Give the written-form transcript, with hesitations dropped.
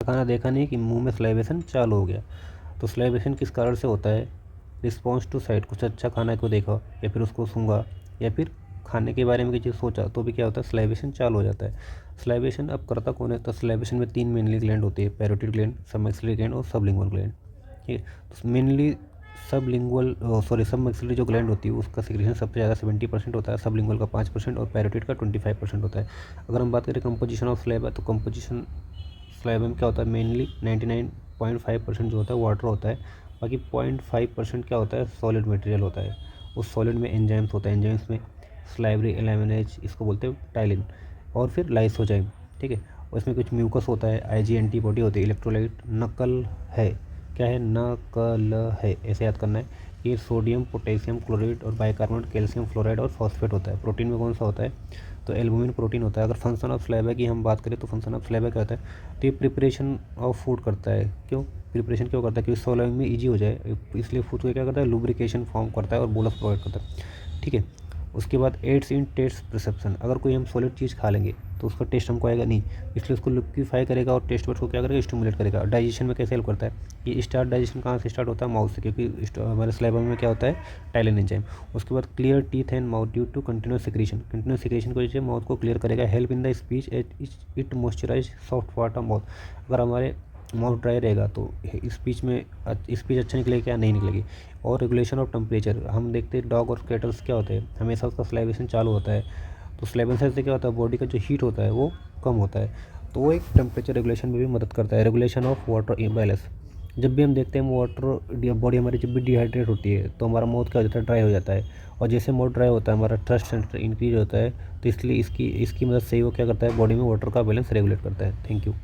खाना देखा नहीं कि मुंह में सलाइवेशन चालू हो गया। तो सलाइवेशन किस कारण से होता है? रिस्पॉन्स टू साइट, कुछ अच्छा खाना को देखा या फिर उसको सूंघा या फिर खाने के बारे में किसी चीज़ सोचा तो भी क्या होता है, सलाइवेशन चालू हो जाता है। सलाइवेशन अब करता कौन है? तो सलाइवेशन में 3 मेनली ग्लैंड होती है, पैरोटिड ग्लैंड, सबमैक्सिलरी ग्लैंड और सबलिंगुअल ग्लैंड। ठीक है, तो मेनली सबमैक्सिलरी जो ग्लैंड होती है उसका सिक्रेशन सबसे ज़्यादा 70% होता है, सबलिंगुअल का 5% और पैरोटिड का 25% होता है। अगर हम बात करें कंपोजिशन ऑफ स्लैब है, तो कंपोजिशन स्लैब में क्या होता है, मेनली 99.5% जो होता है वाटर होता है, बाकी 0.5% क्या होता है, सॉलिड मटेरियल होता है। उस सॉलिड में एंजाइम्स होता है, एंजाइम्स में स्लाइवरी एलामिनेज, इसको बोलते हैं टाइलिन, और फिर लाइसोजाइम। ठीक है, और इसमें कुछ म्यूकस होता है, आईजी एंटीबॉडी होती है, इलेक्ट्रोलाइट नकल है, क्या है, नकल है, ऐसे याद करना है। ये सोडियम पोटेशियम क्लोराइड और बाइकार्बोनेट कैल्शियम फ्लोराइड और फॉस्फेट होता है। प्रोटीन में कौन सा होता है? तो एल्बुमिन प्रोटीन होता है। अगर फंक्शन ऑफ स्लैब की हम बात करें तो फंक्शन ऑफ स्लैब क्या होता है? तो ये प्रिपरेशन ऑफ फूड करता है। क्यों प्रिपरेशन क्यों करता है? क्योंकि सॉल्विंग में ईजी हो जाए, इसलिए फूड को क्या करता है, लुब्रिकेशन फॉर्म करता है और बोलस प्रोवाइड करता है। ठीक है, उसके बाद एड्स इन टेस्ट परसेप्शन, अगर कोई हम सॉलिड चीज़ खा लेंगे तो उसका टेस्ट हमको आएगा नहीं, इसलिए उसको लिक्विफाई करेगा और टेस्ट बड्स को क्या करेगा, स्टिमुलेट करेगा। डाइजेशन में कैसे हेल्प करता है? ये स्टार्ट डाइजेशन कहाँ से स्टार्ट होता है? माउथ से, क्योंकि हमारे स्लाइवा में क्या होता है, टाइलिन एंजाइम। उसके बाद clear teeth and mouth due to continuous secretion, continuous secretion को वजह से माउथ को क्लियर करेगा। Help in the speech it moisturise soft part of mouth, अगर हमारे माउथ ड्राई रहेगा तो स्पीच में स्पीच अच्छा निकलेगी क्या, नहीं निकलेगी। और रेगुलेशन ऑफ टेम्परेचर, हम देखते हैं डॉग और कैटल्स क्या होते हैं, हमेशा उसका सलाइवेशन चालू होता है, तो सलाइवेशन से क्या होता है, बॉडी का जो हीट होता है वो कम होता है, तो वो एक टेम्परेचर रेगुलेशन में भी मदद करता है। रेगुलेशन ऑफ वाटर इम्बैलेंस, जब भी हम देखते हैं वाटर बॉडी हमारी जब भी डिहाइड्रेट होती है तो हमारा माउथ क्या हो जाता है, ड्राई हो जाता है, और जैसे माउथ ड्राई होता है हमारा थ्रस्ट सेंटर इंक्रीज होता है, तो इसलिए इसकी मदद से ही वो क्या करता है, बॉडी में वाटर का बैलेंस रेगुलेट करता है। Thank you.